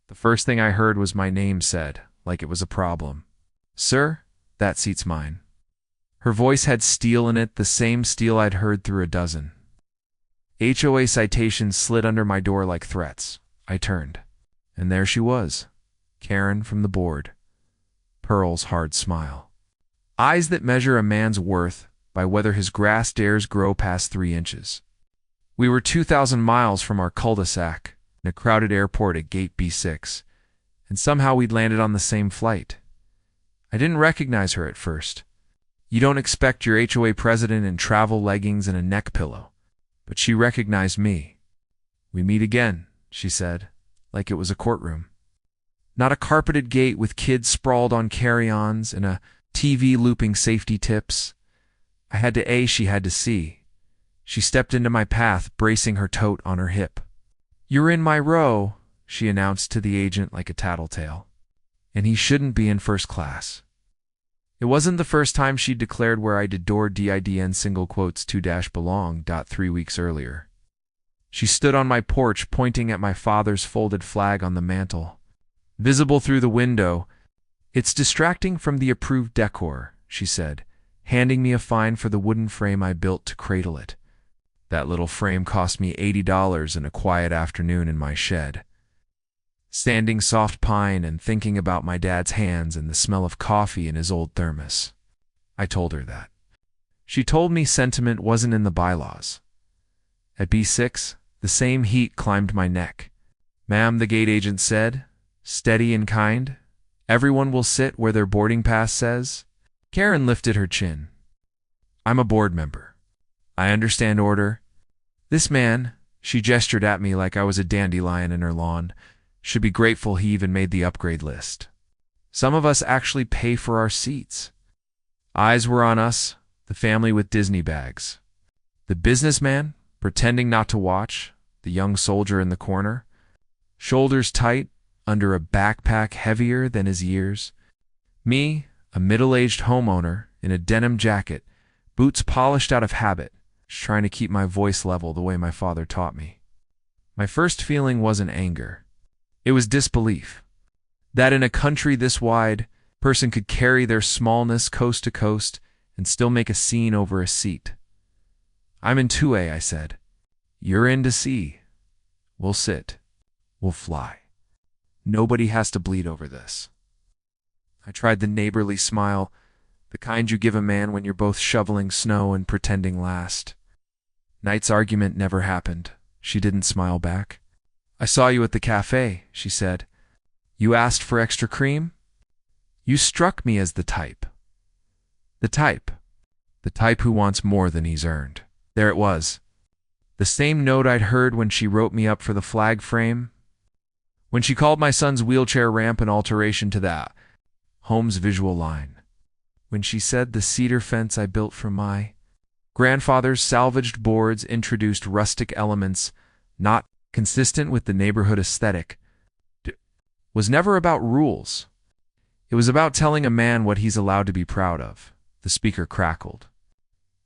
The first thing I heard was my name said, like it was a problem. "Sir, that seat's mine." Her voice had steel in it, the same steel I'd heard through a dozen. HOA citations slid under my door like threats. I turned, and there she was, Karen from the board. Pearl's hard smile. Eyes that measure a man's worth by whether his grass dares grow past 3 inches. We were 2,000 miles from our cul-de-sac, in a crowded airport at gate B6, and somehow we'd landed on the same flight. I didn't recognize her at first. You don't expect your HOA president in travel leggings and a neck pillow, but she recognized me. "We meet again," she said, like it was a courtroom. Not a carpeted gate with kids sprawled on carry-ons and a TV looping safety tips. I had to A, she had to C. She stepped into my path, bracing her tote on her hip. "You're in my row," she announced to the agent like a tattletale. And he shouldn't be in first class. It wasn't the first time she'd declared where I adored DIDN single quotes 2-belong. 3 weeks earlier. She stood on my porch pointing at my father's folded flag on the mantel. Visible through the window, "It's distracting from the approved decor," she said, handing me a fine for the wooden frame I built to cradle it. That little frame cost me $80 in a quiet afternoon in my shed. Standing soft pine and thinking about my dad's hands and the smell of coffee in his old thermos. I told her that. She told me sentiment wasn't in the bylaws. At B6, the same heat climbed my neck. "Ma'am," the gate agent said, steady and kind, "everyone will sit where their boarding pass says." Karen lifted her chin. "I'm a board member. I understand order. This man," she gestured at me like I was a dandelion in her lawn, "should be grateful he even made the upgrade list. Some of us actually pay for our seats." Eyes were on us, the family with Disney bags. The businessman, pretending not to watch, the young soldier in the corner, shoulders tight, under a backpack heavier than his years. Me, a middle-aged homeowner, in a denim jacket, boots polished out of habit, trying to keep my voice level the way my father taught me. My first feeling wasn't anger. It was disbelief. That in a country this wide, a person could carry their smallness coast to coast and still make a scene over a seat. "I'm in 2A, I said. "You're in to C. We'll sit. We'll fly. Nobody has to bleed over this." I tried the neighborly smile, the kind you give a man when you're both shoveling snow and pretending last. Night's argument never happened. She didn't smile back. "I saw you at the cafe," she said. "You asked for extra cream? You struck me as the type. The type. The type who wants more than he's earned." There it was. The same note I'd heard when she wrote me up for the flag frame. When she called my son's wheelchair ramp an alteration to that home's visual line. When she said the cedar fence I built from my grandfather's salvaged boards introduced rustic elements not consistent with the neighborhood aesthetic. Was never about rules. It was about telling a man what he's allowed to be proud of. The speaker crackled.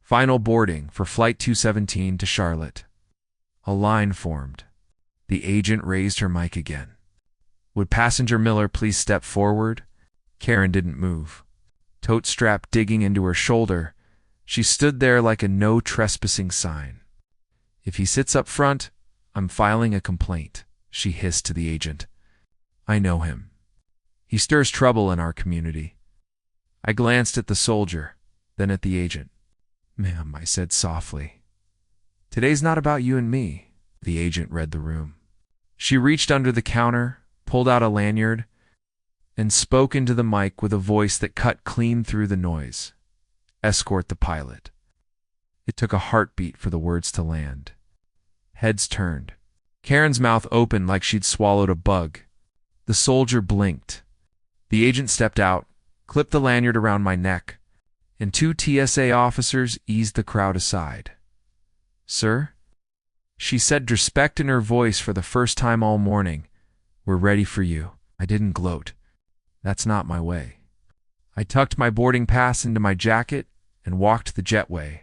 "Final boarding for Flight 217 to Charlotte." A line formed. The agent raised her mic again. "Would passenger Miller please step forward?" Karen didn't move. Tote strap digging into her shoulder, she stood there like a no trespassing sign. "If he sits up front, I'm filing a complaint," she hissed to the agent. "I know him. He stirs trouble in our community." I glanced at the soldier, then at the agent. "Ma'am," I said softly. "Today's not about you and me." The agent read the room. She reached under the counter, pulled out a lanyard, and spoke into the mic with a voice that cut clean through the noise. "Escort the pilot." It took a heartbeat for the words to land. Heads turned. Karen's mouth opened like she'd swallowed a bug. The soldier blinked. The agent stepped out, clipped the lanyard around my neck, and 2 TSA officers eased the crowd aside. "Sir?" She said respect in her voice for the first time all morning. "We're ready for you." I didn't gloat. That's not my way. I tucked my boarding pass into my jacket and walked the jetway,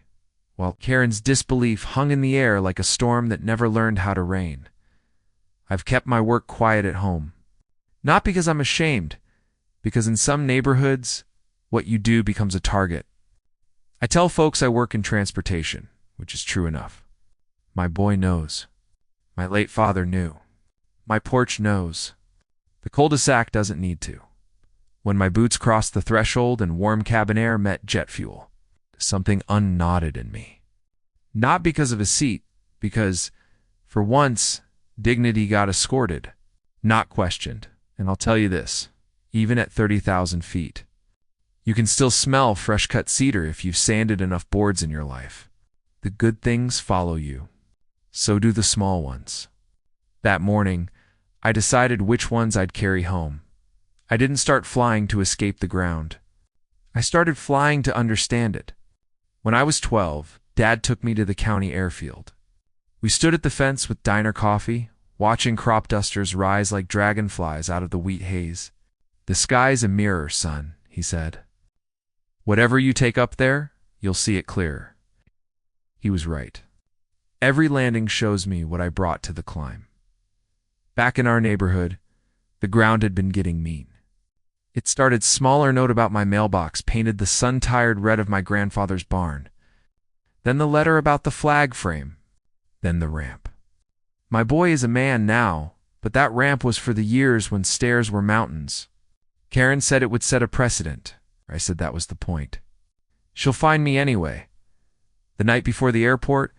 while Karen's disbelief hung in the air like a storm that never learned how to rain. I've kept my work quiet at home. Not because I'm ashamed, because in some neighborhoods, what you do becomes a target. I tell folks I work in transportation, which is true enough. My boy knows. My late father knew. My porch knows. The cul-de-sac doesn't need to. When my boots crossed the threshold and warm cabin air met jet fuel, something unknotted in me. Not because of a seat, because, for once, dignity got escorted, not questioned. And I'll tell you this, even at 30,000 feet, you can still smell fresh-cut cedar if you've sanded enough boards in your life. The good things follow you. So do the small ones. That morning, I decided which ones I'd carry home. I didn't start flying to escape the ground. I started flying to understand it. When I was 12, Dad took me to the county airfield. We stood at the fence with diner coffee, watching crop dusters rise like dragonflies out of the wheat haze. "The sky's a mirror, son," he said. "Whatever you take up there, you'll see it clearer." He was right. Every landing shows me what I brought to the climb. Back in our neighborhood, the ground had been getting mean. It started smaller note about my mailbox painted the sun-tired red of my grandfather's barn. Then the letter about the flag frame. Then the ramp. My boy is a man now, but that ramp was for the years when stairs were mountains. Karen said it would set a precedent. I said that was the point. She'll find me anyway. The night before the airport,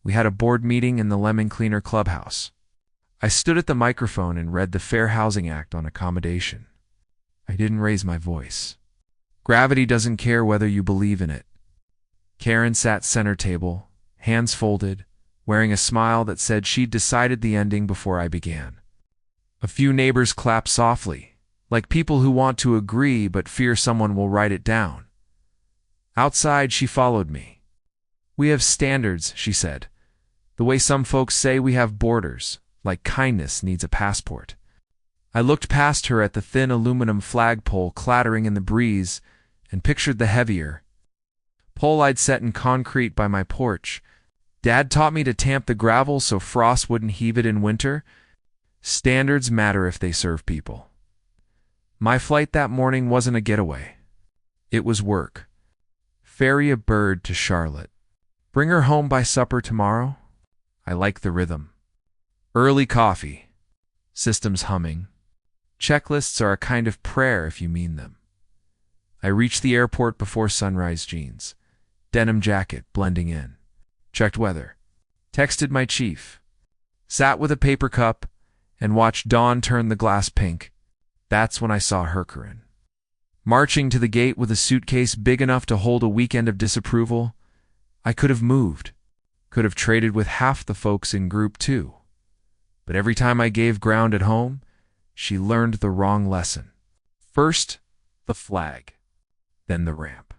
we had a board meeting in the Lemon Cleaner clubhouse. I stood at the microphone and read the Fair Housing Act on accommodation. I didn't raise my voice. Gravity doesn't care whether you believe in it. Karen sat center table, hands folded, wearing a smile that said she'd decided the ending before I began. A few neighbors clapped softly, like people who want to agree but fear someone will write it down. Outside, she followed me. "We have standards," she said. "The way some folks say we have borders, like kindness needs a passport." I looked past her at the thin aluminum flagpole clattering in the breeze and pictured the heavier pole I'd set in concrete by my porch. Dad taught me to tamp the gravel so frost wouldn't heave it in winter. Standards matter if they serve people. My flight that morning wasn't a getaway. It was work. Ferry a bird to Charlotte. Bring her home by supper tomorrow. I like the rhythm. Early coffee. Systems humming. Checklists are a kind of prayer if you mean them. I reached the airport before sunrise jeans. Denim jacket blending in. Checked weather. Texted my chief. Sat with a paper cup and watched dawn turn the glass pink. That's when I saw Herkerin. Marching to the gate with a suitcase big enough to hold a weekend of disapproval. I could have moved. Could have traded with half the folks in group 2. But every time I gave ground at home, she learned the wrong lesson. First, the flag. Then the ramp.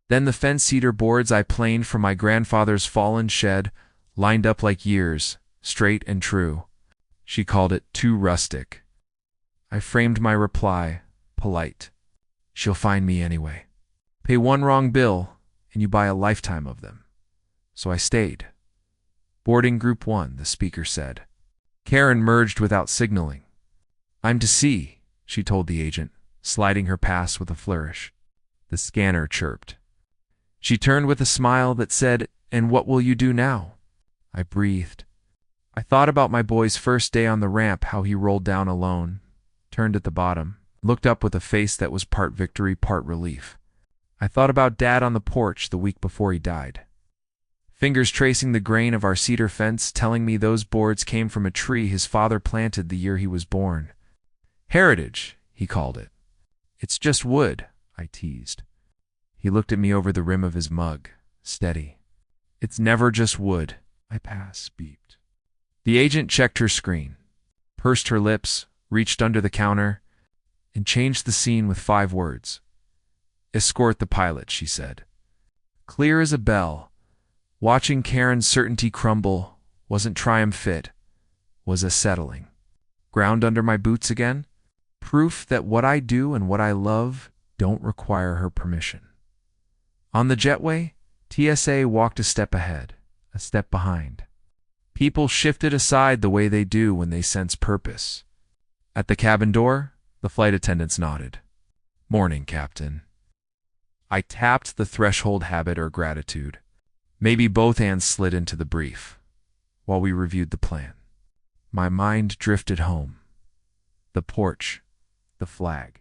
Then the fence cedar boards I planed from my grandfather's fallen shed, lined up like years, straight and true. She called it too rustic. I framed my reply, polite. She'll find me anyway. Pay one wrong bill, and you buy a lifetime of them. So I stayed. Boarding group 1, the speaker said. Karen merged without signaling. "I'm to see," she told the agent, sliding her pass with a flourish. The scanner chirped. She turned with a smile that said, "And what will you do now?" I breathed. I thought about my boy's first day on the ramp, how he rolled down alone, turned at the bottom, looked up with a face that was part victory, part relief. I thought about Dad on the porch the week before he died. Fingers tracing the grain of our cedar fence, telling me those boards came from a tree his father planted the year he was born. Heritage, he called it. "It's just wood," I teased. He looked at me over the rim of his mug, steady. "It's never just wood." I beeped. The agent checked her screen, pursed her lips, reached under the counter, and changed the scene with 5 words. "Escort the pilot," she said. Clear as a bell. Watching Karen's certainty crumble wasn't triumphant, was a settling. Ground under my boots again? Proof that what I do and what I love don't require her permission. On the jetway, TSA walked a step ahead, a step behind. People shifted aside the way they do when they sense purpose. At the cabin door, The flight attendants nodded. Morning, Captain. I tapped the threshold habit or gratitude. Maybe both hands slid into the brief, while we reviewed the plan. My mind drifted home. The porch, the flag,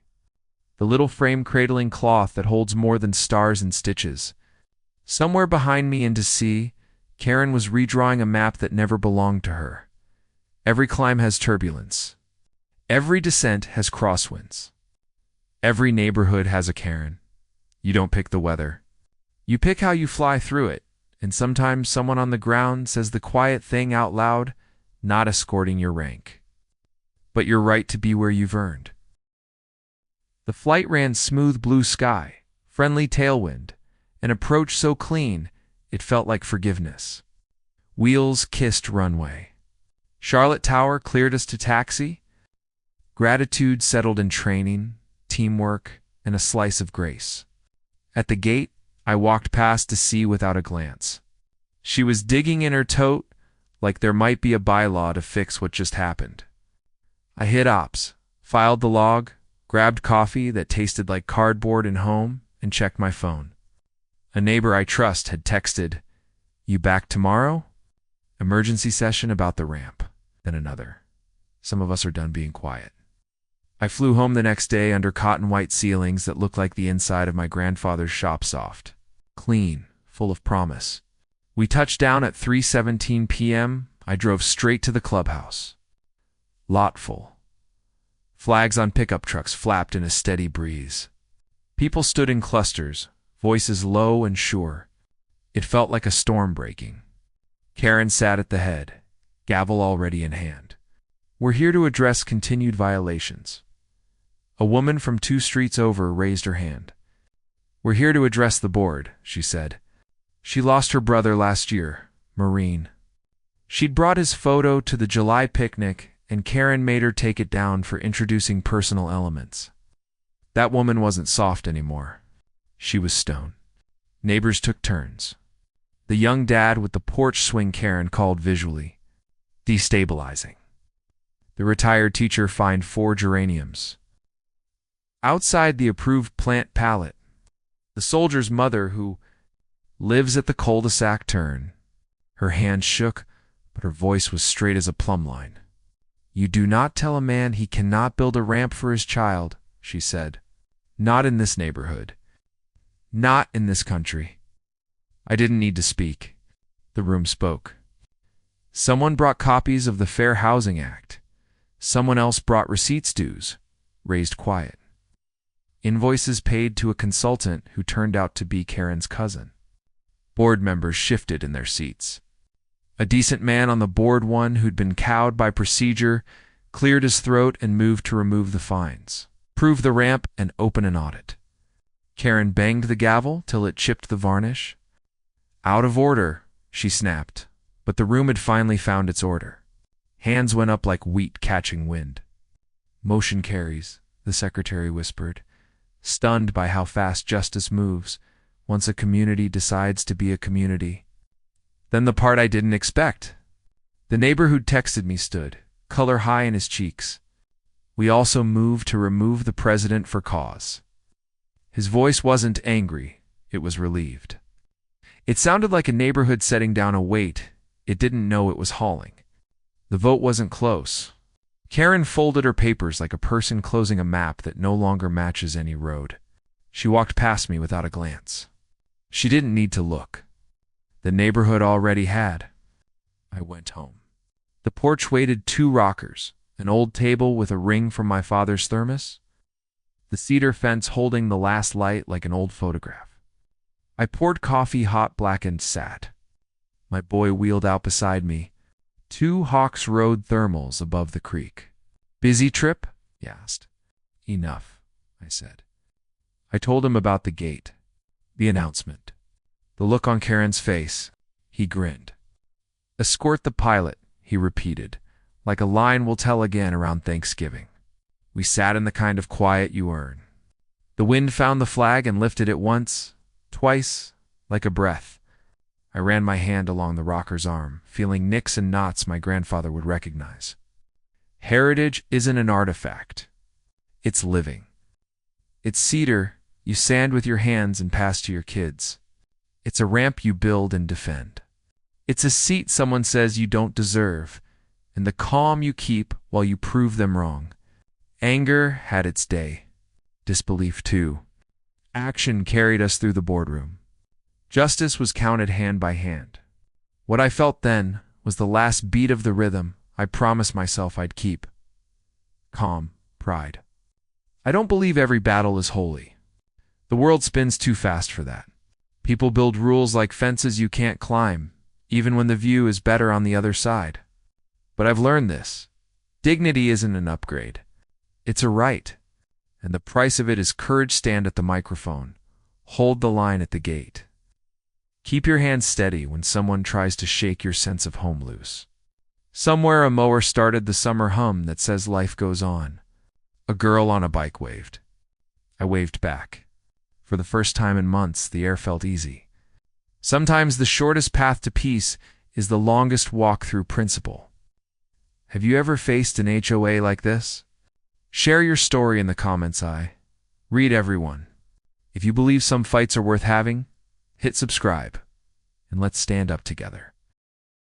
the little frame cradling cloth that holds more than stars and stitches. Somewhere behind me into sea, Karen was redrawing a map that never belonged to her. Every climb has turbulence. Every descent has crosswinds. Every neighborhood has a Karen. You don't pick the weather. You pick how you fly through it, and sometimes someone on the ground says the quiet thing out loud, not escorting your rank, but your right to be where you've earned. The flight ran smooth blue sky, friendly tailwind, an approach so clean it felt like forgiveness. Wheels kissed runway. Charlotte Tower cleared us to taxi. Gratitude settled in training, teamwork, and a slice of grace. At the gate, I walked past to see without a glance. She was digging in her tote like there might be a bylaw to fix what just happened. I hit ops, filed the log, grabbed coffee that tasted like cardboard and home, and checked my phone. A neighbor I trust had texted, "You back tomorrow?" Emergency session about the ramp. Then another. Some of us are done being quiet. I flew home the next day under cotton white ceilings that looked like the inside of my grandfather's shop soft. Clean, full of promise. We touched down at 3:17 p.m. I drove straight to the clubhouse. Lot full. Flags on pickup trucks flapped in a steady breeze. People stood in clusters, voices low and sure. It felt like a storm breaking. Karen sat at the head, gavel already in hand. "We're here to address continued violations." A woman from 2 streets over raised her hand. "We're here to address the board," she said. She lost her brother last year, Marine. She'd brought his photo to the July picnic, and Karen made her take it down for introducing personal elements. That woman wasn't soft anymore. She was stone. Neighbors took turns. The young dad with the porch swing Karen called visually destabilizing. The retired teacher fined 4 geraniums. Outside the approved plant palette, the soldier's mother who lives at the cul-de-sac turn. Her hand shook, but her voice was straight as a plumb line. "You do not tell a man he cannot build a ramp for his child," she said. "Not in this neighborhood. Not in this country." I didn't need to speak. The room spoke. Someone brought copies of the Fair Housing Act. Someone else brought receipts dues, raised quiet. Invoices paid to a consultant who turned out to be Karen's cousin. Board members shifted in their seats. A decent man on the board, one who'd been cowed by procedure, cleared his throat and moved to remove the fines, prove the ramp, and open an audit. Karen banged the gavel till it chipped the varnish. "Out of order," she snapped, but the room had finally found its order. Hands went up like wheat catching wind. "Motion carries," the secretary whispered, stunned by how fast justice moves once a community decides to be a community. Then the part I didn't expect. The neighbor who'd texted me stood, color high in his cheeks. "We also move to remove the president for cause." His voice wasn't angry, it was relieved. It sounded like a neighborhood setting down a weight it didn't know it was hauling. The vote wasn't close. Karen folded her papers like a person closing a map that no longer matches any road. She walked past me without a glance. She didn't need to look. The neighborhood already had. I went home. The porch waited 2 rockers, an old table with a ring from my father's thermos, the cedar fence holding the last light like an old photograph. I poured coffee hot, black, and sat. My boy wheeled out beside me. 2 Hawks Road thermals above the creek. "Busy trip?" he asked. "Enough," I said. I told him about the gate, the announcement, the look on Karen's face. He grinned. "Escort the pilot," he repeated, like a line we'll tell again around Thanksgiving. We sat in the kind of quiet you earn. The wind found the flag and lifted it once, twice, like a breath. I ran my hand along the rocker's arm, feeling nicks and knots my grandfather would recognize. Heritage isn't an artifact. It's living. It's cedar you sand with your hands and pass to your kids. It's a ramp you build and defend. It's a seat someone says you don't deserve, and the calm you keep while you prove them wrong. Anger had its day. Disbelief too. Action carried us through the boardroom. Justice was counted hand by hand. What I felt then was the last beat of the rhythm I promised myself I'd keep. Calm, pride. I don't believe every battle is holy. The world spins too fast for that. People build rules like fences you can't climb, even when the view is better on the other side. But I've learned this. Dignity isn't an upgrade. It's a right. And the price of it is courage. Stand at the microphone. Hold the line at the gate. Keep your hands steady when someone tries to shake your sense of home loose. Somewhere a mower started the summer hum that says life goes on. A girl on a bike waved. I waved back. For the first time in months, the air felt easy. Sometimes the shortest path to peace is the longest walk through principle. Have you ever faced an HOA like this? Share your story in the comments. I read everyone. If you believe some fights are worth having, hit subscribe, and let's stand up together.